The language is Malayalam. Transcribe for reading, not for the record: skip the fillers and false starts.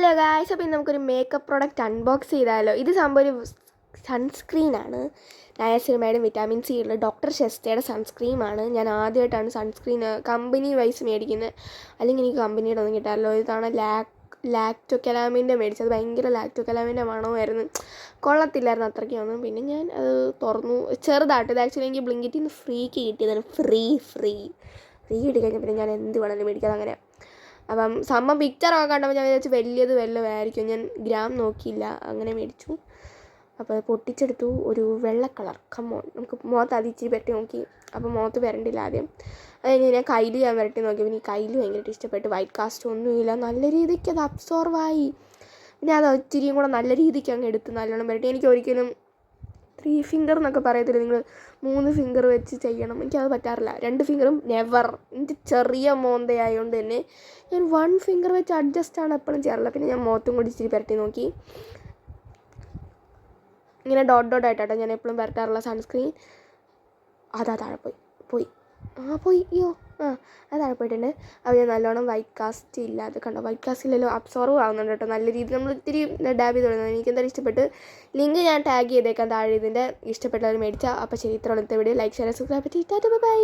ഹലോ ഗായ്സ്, അപ്പോൾ ഇന്ന് നമുക്കൊരു മേക്കപ്പ് പ്രോഡക്റ്റ് അൺബോക്സ് ചെയ്താലോ. ഇത് സംഭവം ഒരു സൺസ്ക്രീനാണ്. നയാസിനമൈഡും വിറ്റാമിൻ സി ഉള്ള ഡോക്ടർ ഷെസ്റ്റയുടെ സൺസ്ക്രീമാണ്. ഞാൻ ആദ്യമായിട്ടാണ് സൺസ്ക്രീൻ കമ്പനി വൈസ് മേടിക്കുന്നത്. അല്ലെങ്കിൽ എനിക്ക് കമ്പനിയുടെ ഒന്നും കിട്ടാമല്ലോ. ഇതാണ് ലാക്ടോകലാമിൻ്റെ മേടിച്ചത്. ഭയങ്കര ലാക്ടോകലാമിൻ്റെ മണമായിരുന്നു, കൊള്ളത്തില്ലായിരുന്നു അത്രയ്ക്കൊന്നും. പിന്നെ ഞാൻ അത് തുറന്നു, ചെറുതായിട്ട്. ഇത് ആക്ച്വലി എനിക്ക് ബ്ലിങ്കിറ്റിൽ നിന്ന് ഫ്രീക്ക് കിട്ടിയതാണ്. ഫ്രീ കിട്ടിക്കഴിഞ്ഞാൽ പിന്നെ ഞാൻ എന്ത് വേണമെങ്കിലും മേടിക്കാതെ അങ്ങനെ. അപ്പം സംഭവം പിക്ചറൊക്കെ കണ്ടപ്പോൾ ഞാൻ വിചാരിച്ചു വലിയത് വല്ലതുമായിരിക്കും. ഞാൻ ഗ്രാം നോക്കിയില്ല, അങ്ങനെ മേടിച്ചു. അപ്പോൾ പൊട്ടിച്ചെടുത്തു. ഒരു വെള്ള കളർ. കമ്മോൺ, നമുക്ക് മുഖത്ത് അതിച്ചിരി പരട്ടി നോക്കി. അപ്പോൾ മുഖത്ത് വരണ്ടില്ല ആദ്യം. അത് കഴിഞ്ഞ് ഞാൻ കയ്യിൽ ഞാൻ വരട്ടി നോക്കി. പിന്നെ ഈ കയ്യിൽ ഭയങ്കരമായിട്ട് ഇഷ്ടപ്പെട്ടു. വൈറ്റ് കാസ്റ്റ് ഒന്നുമില്ല, നല്ല രീതിക്ക് അത് അബ്സോർവായി. പിന്നെ അത് ഇച്ചിരിയും കൂടെ നല്ല രീതിക്ക് അങ്ങ് എടുത്ത് നല്ലോണം വരട്ടി. എനിക്ക് ഒരിക്കലും 3 ഫിംഗർ എന്നൊക്കെ പറയത്തില്ല, നിങ്ങൾ 3 ഫിംഗർ വെച്ച് ചെയ്യണം. എനിക്കത് പറ്റാറില്ല. 2 ഫിംഗറും നെവർ. എൻ്റെ ചെറിയ മോന്തയായതുകൊണ്ട് തന്നെ ഞാൻ 1 ഫിംഗർ വെച്ച് അഡ്ജസ്റ്റാണ് എപ്പോഴും ചെയ്യാറില്ല. പിന്നെ ഞാൻ മുഖത്തും കൂടി ഇച്ചിരി പരട്ടി നോക്കി. ഇങ്ങനെ ഡോട്ടായിട്ടാട്ടോ ഞാൻ എപ്പോഴും പരട്ടാറുള്ള സൺസ്ക്രീൻ. അതാ താഴെ പോയി അയ്യോ അത് താഴെ പോയിട്ടുണ്ട്. അപ്പോൾ ഞാൻ നല്ലോണം വൈറ്റ് കാസ്റ്റ് ഇല്ലാതെ കണ്ടോ, വൈറ്റ് കാസ്റ്റ് ഇല്ലല്ലോ, അബ്സോർവ് ആവുന്നുണ്ട് കേട്ടോ നല്ല രീതിയിൽ. നമ്മൾ ഇത്തിരി ഡാബ് ചെയ്ത് തുടങ്ങുന്നത്. എനിക്ക് എന്തായാലും ഇഷ്ടപ്പെട്ട്. ലിങ്ക് ഞാൻ ടാഗ് ചെയ്തേക്കാം താഴെ ഇതിൻ്റെ. ഇഷ്ടപ്പെട്ടവർ മേടിച്ചാൽ. അപ്പോൾ ശരി, ഇത്ര വീഡിയോ ലൈക്ക്, ഷെയർ, സബ്സ്ക്രൈബ് ചെയ്തിട്ട് ബൈ.